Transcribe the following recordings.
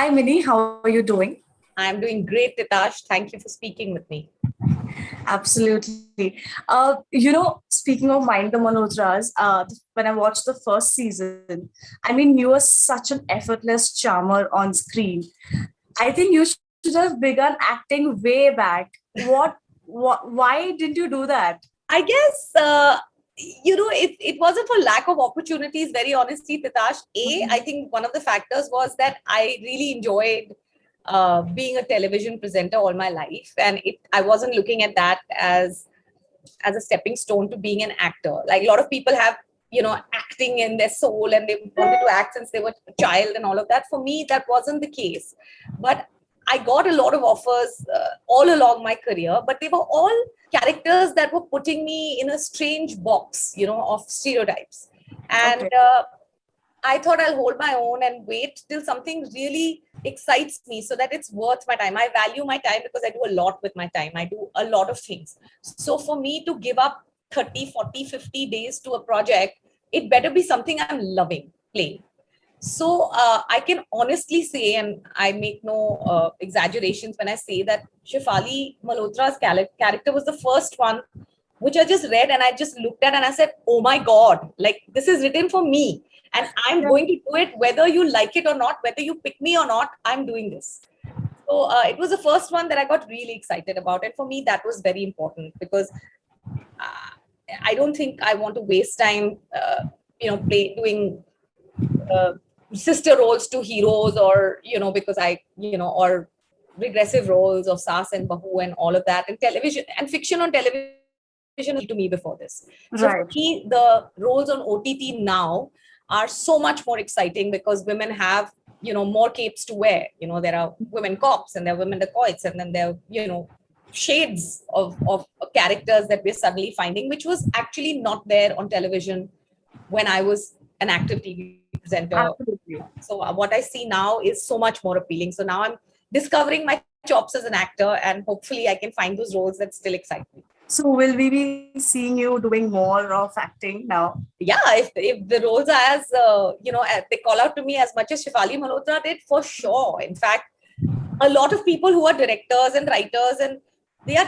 Hi, Mini. How are you doing? I'm doing great, Titas. Thank you for speaking with me. Absolutely. Speaking of Mind the Malhotras, when I watched the first season, I mean, you were such an effortless charmer on screen. I think you should have begun acting way back. Why didn't you do that? I guess, it wasn't for lack of opportunities, very honestly, Titas. I think one of the factors was that I really enjoyed being a television presenter all my life. And I wasn't looking at that as a stepping stone to being an actor. Like a lot of people have, acting in their soul and they wanted to act since they were a child and all of that. For me, that wasn't the case. But I got a lot of offers all along my career, but they were all characters that were putting me in a strange box, of stereotypes. And Okay. I thought I'll hold my own and wait till something really excites me so that it's worth my time. I value my time because I do a lot with my time. I do a lot of things. So for me to give up 30, 40, 50 days to a project, it better be something I'm loving playing. So I can honestly say, and I make no exaggerations when I say that Shefali Malhotra's character was the first one which I just read and I just looked at and I said, oh my God, like this is written for me. And I'm Yeah. going to do it whether you like it or not, whether you pick me or not, I'm doing this. So it was the first one that I got really excited about. And for me, that was very important because uh, I don't think I want to waste time, doing uh, sister roles to heroes or, because or regressive roles of Sas and Bahu and all of that. And television and fiction on television to me before this. So for Right. me, the roles on OTT now are so much more exciting because women have, more capes to wear. There are women cops and there are women dacoits and then there are, shades of characters that we're suddenly finding, which was actually not there on television when I was an active TV presenter. Absolutely. So what I see now is so much more appealing. So now I'm discovering my chops as an actor and hopefully I can find those roles that still excite me. So, will we be seeing you doing more of acting now? Yeah, if the roles are as they call out to me as much as Shefali Malhotra did, for sure. In fact, a lot of people who are directors and writers and they are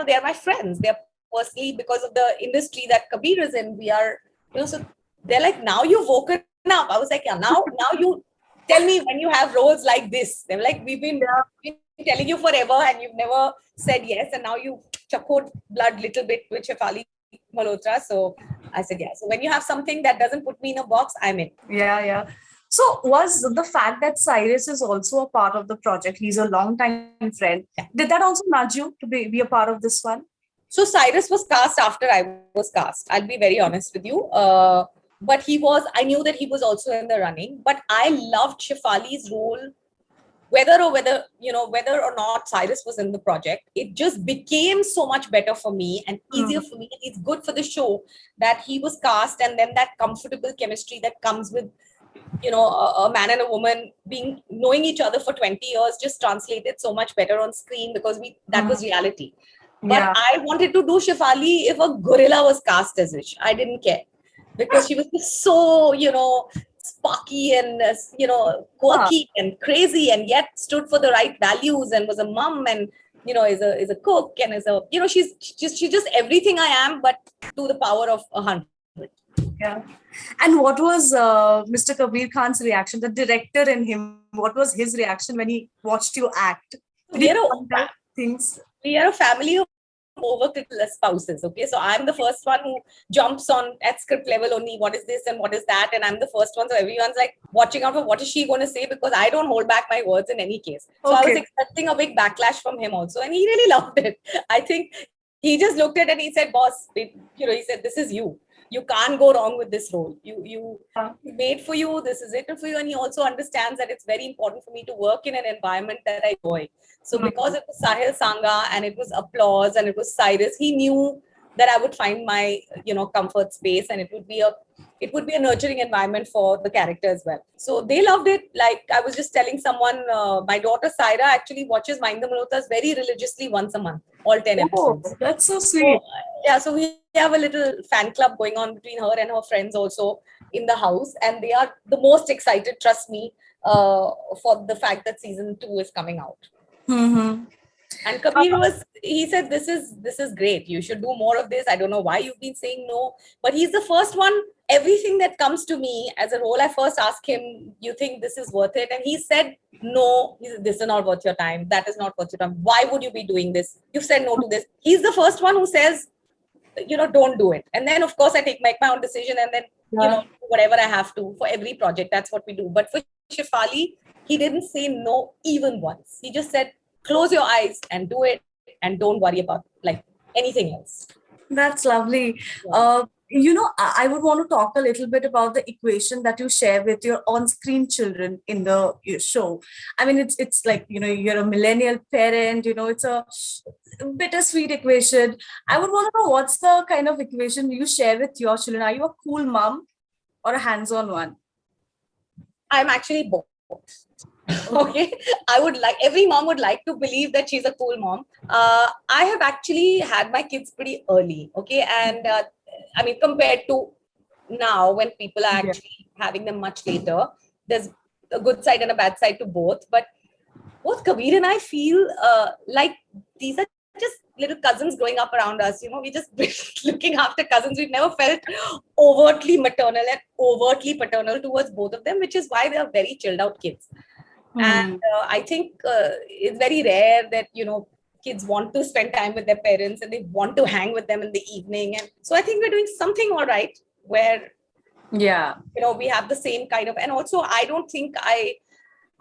they are my friends. They're personally because of the industry that Kabir is in. We are so they're like, now you've woken up. I was like, yeah, now you tell me when you have roles like this. They're like, we've been telling you forever and you've never said yes, and now you chuckled blood little bit with Shefali Malhotra. So I said, yeah. So when you have something that doesn't put me in a box, I'm in. Yeah, yeah. So, was the fact that Cyrus is also a part of the project, he's a long-time friend, Yeah. did that also nudge you to be a part of this one? So Cyrus was cast after I was cast. I'll be very honest with you. But I knew that he was also in the running. But I loved Shefali's role, whether or not Cyrus was in the project. It just became so much better for me and easier Hmm. for me. It's good for the show that he was cast, and then that comfortable chemistry that comes with a man and a woman being knowing each other for 20 years just translated so much better on screen because that Hmm. was reality. But Yeah. I wanted to do Shefali if a gorilla was cast as it. I didn't care because she was just so, sparky and, Huh. quirky and crazy and yet stood for the right values and was a mom and, is a cook and she's just everything I am, but to the power of 100. Yeah. And what was Mr. Kabir Khan's reaction, the director in him? What was his reaction when he watched you act? Did he We are point a out things? we are a family of overcritical spouses. Okay, so I'm the first one who jumps on at script level only. What is this and what is that? And I'm the first one, so everyone's like watching out for what is she going to say because I don't hold back my words in any case. So I was Okay. expecting a big backlash from him also, and he really loved it. I think he just looked at it and he said, "Boss, he said this is you. You can't go wrong with this role. You Uh, made for you. This is written for you." And he also understands that it's very important for me to work in an environment that I enjoy. So because mm, it was Sahil Sangha and it was applause and it was Cyrus, he knew that I would find my comfort space and it would be a nurturing environment for the character as well. So they loved it. Like I was just telling someone, my daughter Saira actually watches Mind the Malhotas very religiously once a month, all 10 episodes. oh, that's so So sweet. yeah, so we have a little fan club going on between her and her friends also in the house, and they are the most excited. Trust me, for the fact that season 2 is coming out. Mm-hmm. And Kabir he said, this is great. You should do more of this. I don't know why you've been saying no, but he's the first one. Everything that comes to me as a role, I first ask him, you think this is worth it? And he said, no, this is not worth your time. That is not worth your time. Why would you be doing this? You've said no to this. He's the first one who says, don't do it. And then, of course, make my own decision and then, whatever I have to for every project. That's what we do. But for Shefali, he didn't say no even once. He just said, close your eyes and do it and don't worry about like anything else. That's lovely. Yeah. I would want to talk a little bit about the equation that you share with your on-screen children in the show. I mean, it's like, you're a millennial parent, it's a bittersweet equation. I would want to know what's the kind of equation you share with your children. Are you a cool mom or a hands-on one? I'm actually both. Okay, every mom would like to believe that she's a cool mom. I have actually had my kids pretty early. Okay, and I mean, compared to now when people are actually having them much later, there's a good side and a bad side to both. But both Kabir and I feel like these are just little cousins growing up around us. We just looking after cousins. We've never felt overtly maternal and overtly paternal towards both of them, which is why they're very chilled out kids. And I think it's very rare that, kids want to spend time with their parents and they want to hang with them in the evening. And so I think we're doing something all right where, we have the same kind of, and also I don't think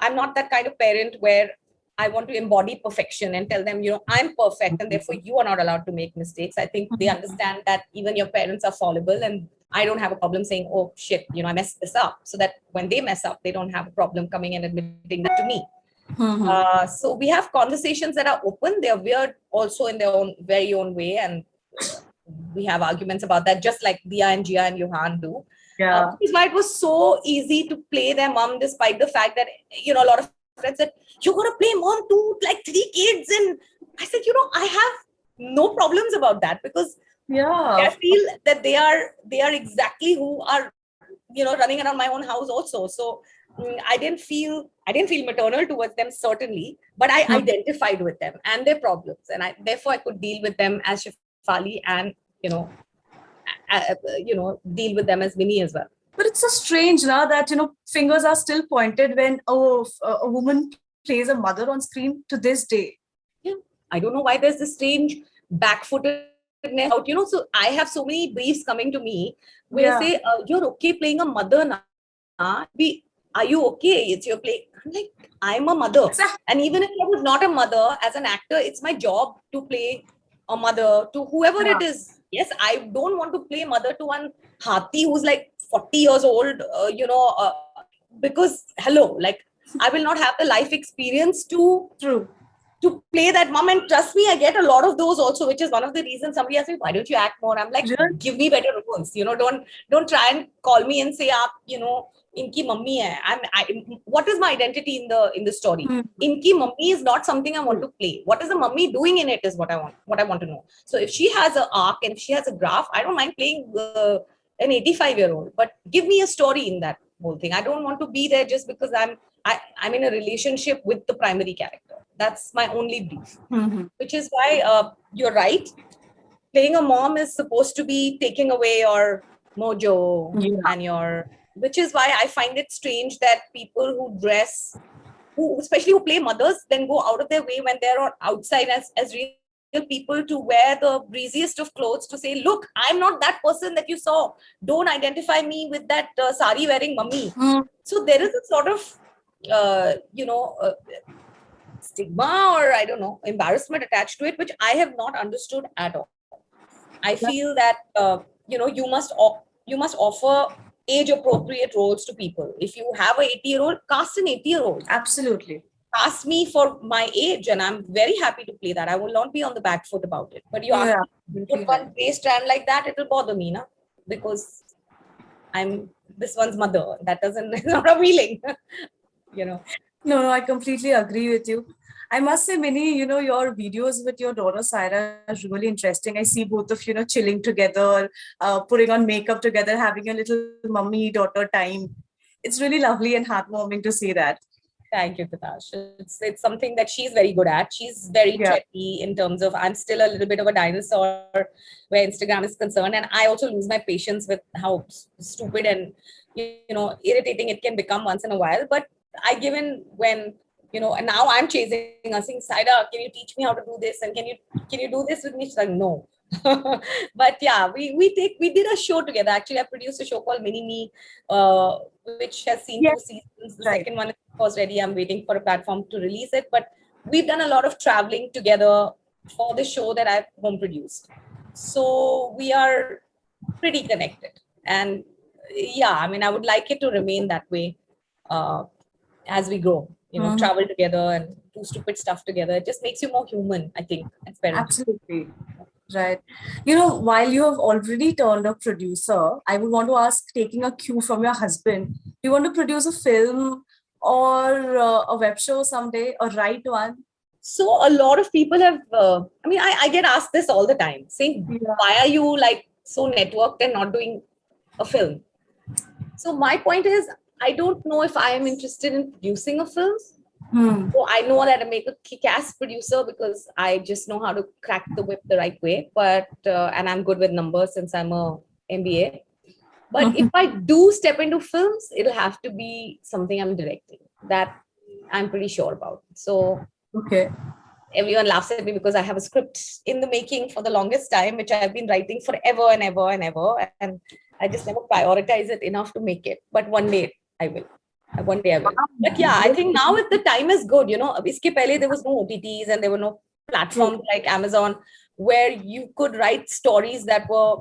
I'm not that kind of parent where I want to embody perfection and tell them, I'm perfect and therefore you are not allowed to make mistakes. I think they understand that even your parents are fallible, and I don't have a problem saying, oh shit, I messed this up, so that when they mess up, they don't have a problem coming and admitting that to me. So we have conversations that are open. They're weird also in their own very own way. And we have arguments about that, just like Dia and Gia and Johan do. Which is why it was so easy to play their mom, despite the fact that, a lot of friends said, you're going to play mom to like 3 kids. And I said, I have no problems about that, because I feel that they are exactly who are, running around my own house also. So I didn't feel maternal towards them, certainly, but I identified with them and their problems. And therefore I could deal with them as Shefali and, deal with them as Mini as well. But it's so strange now that, fingers are still pointed when a woman plays a mother on screen to this day. Yeah. I don't know why there's this strange backfootedness out, so I have so many briefs coming to me where I say, you're okay playing a mother now. Are you okay? It's your play. I'm like, I'm a mother. And even if I was not a mother, as an actor, it's my job to play a mother to whoever it is. Yes, I don't want to play mother to one Hathi who's like 40 years old, because, hello, like, I will not have the life experience to play that mom. And trust me, I get a lot of those also, which is one of the reasons somebody asks me, why don't you act more? I'm like, give me better roles. Don't try and call me and say, inki mummy hai. What is my identity in the story? Inki mummy is not something I want to play. What is the mummy doing in it is what I want to know. So if she has an arc and if she has a graph, I don't mind playing an 85-year-old, but give me a story in that whole thing. I don't want to be there just because I'm in a relationship with the primary character. That's my only brief. Which is why you're right. Playing a mom is supposed to be taking away your mojo and which is why I find it strange that people who dress, especially who play mothers, then go out of their way when they're outside as real people to wear the breeziest of clothes to say, look, I'm not that person that you saw. Don't identify me with that sari wearing mummy. So there is a sort of, stigma or I don't know, embarrassment attached to it, which I have not understood at all. I feel that, you must offer age-appropriate roles to people. If you have an 80-year-old, cast an 80-year-old. Absolutely. Ask me for my age, and I'm very happy to play that. I will not be on the back foot about it. But you ask me to put one gray strand like that, it will bother me, na? Because I'm this one's mother. That it's not appealing, No, I completely agree with you. I must say, Mini, your videos with your daughter Saira are really interesting. I see both of you, chilling together, putting on makeup together, having a little mummy-daughter time. It's really lovely and heartwarming to see that. Thank you, Titash. It's something that she's very good at. She's very Yeah. chatty in terms of I'm still a little bit of a dinosaur where Instagram is concerned, and I also lose my patience with how stupid and irritating it can become once in a while. But I give in when and now I'm chasing her, saying, Saida, can you teach me how to do this? And can you do this with me? She's like, no. But yeah, we did a show together. Actually, I produced a show called Mini Me, which has seen Yeah. 2 seasons. The Right. second one is of course ready. I'm waiting for a platform to release it. But we've done a lot of traveling together for the show that I've home produced. So we are pretty connected. And yeah, I mean, I would like it to remain that way uh, as we grow. Mhm. Travel together and do stupid stuff together. It just makes you more human, I think, as parents. Absolutely. Right. While you have already turned a producer, I would want to ask, taking a cue from your husband, do you want to produce a film or a web show someday or write one? So a lot of people have, I get asked this all the time, saying, Yeah. why are you like so networked and not doing a film? So my point is, I don't know if I am interested in producing a film. Hmm. So I know that I make a kick-ass producer because I just know how to crack the whip the right way. But and I'm good with numbers since I'm a MBA. But if I do step into films, it'll have to be something I'm directing. That I'm pretty sure about. So Okay. everyone laughs at me because I have a script in the making for the longest time, which I've been writing forever and ever and ever. And I just never prioritize it enough to make it. But one day I will. One day I will. But yeah, I think now if the time is good, iske pehle there was no OTTs and there were no platforms like Amazon where you could write stories that were,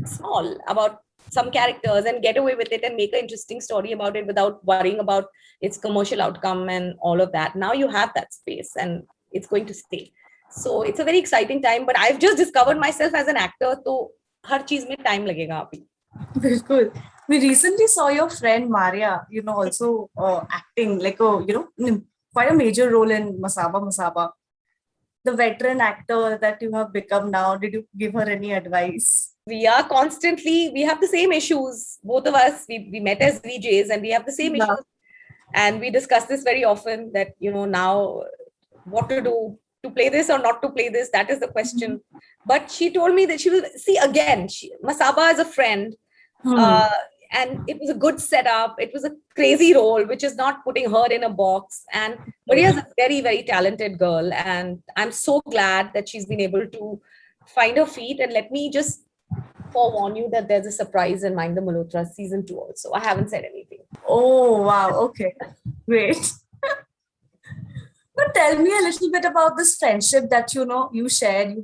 small about some characters and get away with it and make an interesting story about it without worrying about its commercial outcome and all of that. Now you have that space and it's going to stay. So it's a very exciting time, but I've just discovered myself as an actor. So हर चीज में time लगेगा अभी. Bilkul. We recently saw your friend Maria, also acting like quite a major role in Masaba Masaba. The veteran actor that you have become now, did you give her any advice? We have the same issues. Both of us, we met as VJs and we have the same Yeah. issues. And we discuss this very often that, now what to do to play this or not to play this. That is the question. But she told me that she will see again. Masaba is a friend. Hmm. Uh, and it was a good setup. It was a crazy role, which is not putting her in a box. And Maria's a very, very talented girl. And I'm so glad that she's been able to find her feet. And let me just forewarn you that there's a surprise in Mind the Malhotras season 2 also. I haven't said anything. Oh, wow. Okay. Great. But tell me a little bit about this friendship that you shared.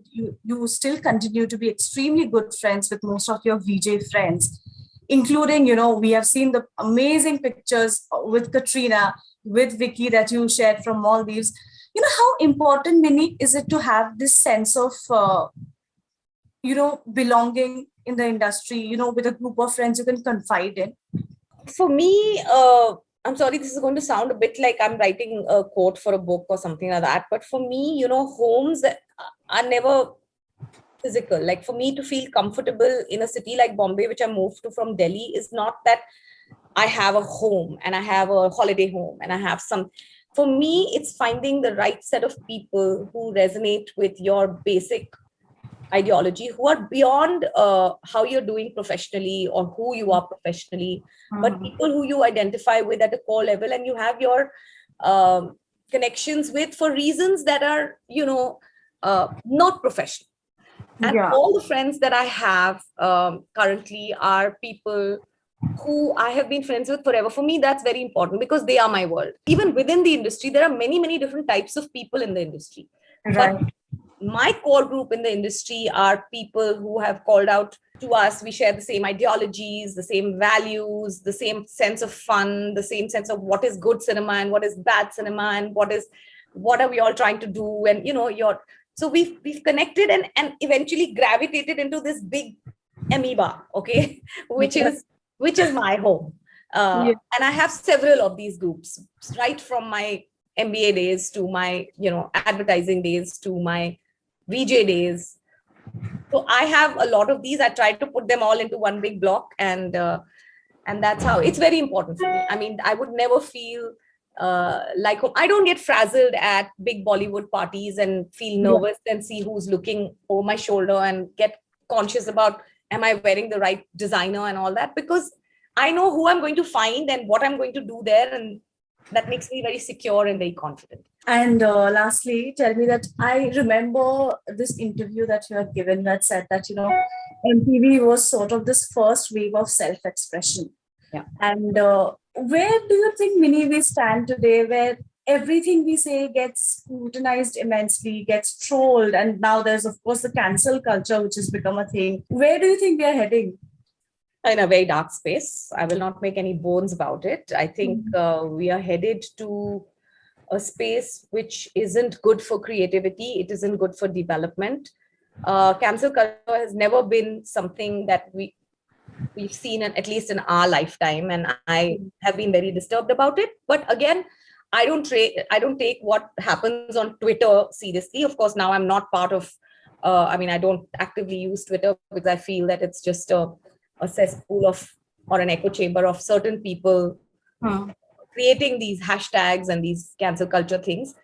You still continue to be extremely good friends with most of your VJ friends, including we have seen the amazing pictures with Katrina, with Vicky that you shared from Maldives. How important, Mini, is it to have this sense of belonging in the industry? With a group of friends you can confide in. For me, I'm sorry, this is going to sound a bit like I'm writing a quote for a book or something like that. But for me, homes are never physical. Like for me to feel comfortable in a city like Bombay, which I moved to from Delhi, is not that I have a home and I have a holiday home and I have some. For me, it's finding the right set of people who resonate with your basic ideology, who are beyond how you're doing professionally or who you are professionally, but people who you identify with at a core level and you have your connections with for reasons that are, not professional. And Yeah. all the friends that I have currently are people who I have been friends with forever. For me, that's very important because they are my world. Even within the industry, there are many, many different types of people in the industry. But Right. my core group in the industry are people who have called out to us. We share the same ideologies, the same values, the same sense of fun, the same sense of what is good cinema and what is bad cinema and what are we all trying to do. And so we've connected and eventually gravitated into this big amoeba, okay, which is my home. Yeah. And I have several of these groups, right from my MBA days to my advertising days to my VJ days. So I have a lot of these. I try to put them all into one big block, and And that's how it's very important for me. I mean, I would never feel like home. I don't get frazzled at big Bollywood parties and feel Yeah. nervous and see who's looking over my shoulder and get conscious about, am I wearing the right designer and all that, because I know who I'm going to find and what I'm going to do there, and that makes me very secure and very confident. And lastly, tell me that I remember this interview that you had given that said that, MTV was sort of this first wave of self-expression. Yeah. And where do you think Mini we stand today, where everything we say gets scrutinized immensely, gets trolled, and now there's of course the cancel culture which has become a thing. Where do you think we are heading? In a very dark space. I will not make any bones about it. I think we are headed to a space which isn't good for creativity. It isn't good for development. Cancel culture has never been something that we've seen, at least in our lifetime, and I have been very disturbed about it. But again, I don't take what happens on Twitter seriously. Of course, now I'm not part of. I don't actively use Twitter because I feel that it's just a cesspool of, or an echo chamber of certain people creating these hashtags and these cancel culture things.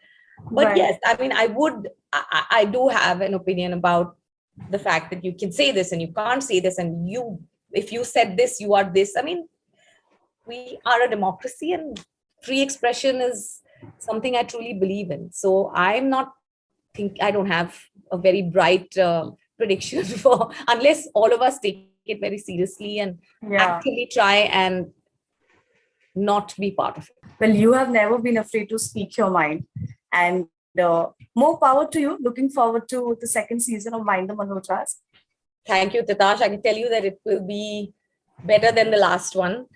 But Right. yes, I mean, I do have an opinion about the fact that you can say this and you can't say this, and if you said this, you are this. I mean, we are a democracy, and free expression is something I truly believe in. So I don't have a very bright prediction for, unless all of us take it very seriously and actively try and not be part of it. Well, you have never been afraid to speak your mind, and more power to you. Looking forward to the second season of Mind the Malhotras. Thank you, Titash. I can tell you that it will be better than the last one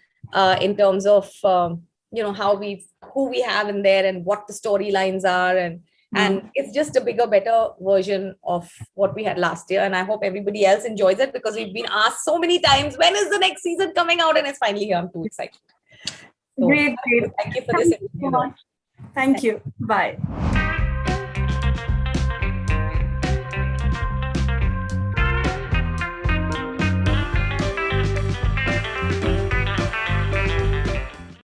in terms of who we have in there and what the storylines are, and it's just a bigger, better version of what we had last year. And I hope everybody else enjoys it, because we've been asked so many times, when is the next season coming out? And it's finally here. I'm too excited. So, Great. thank you for this interview. Thank you. Bye.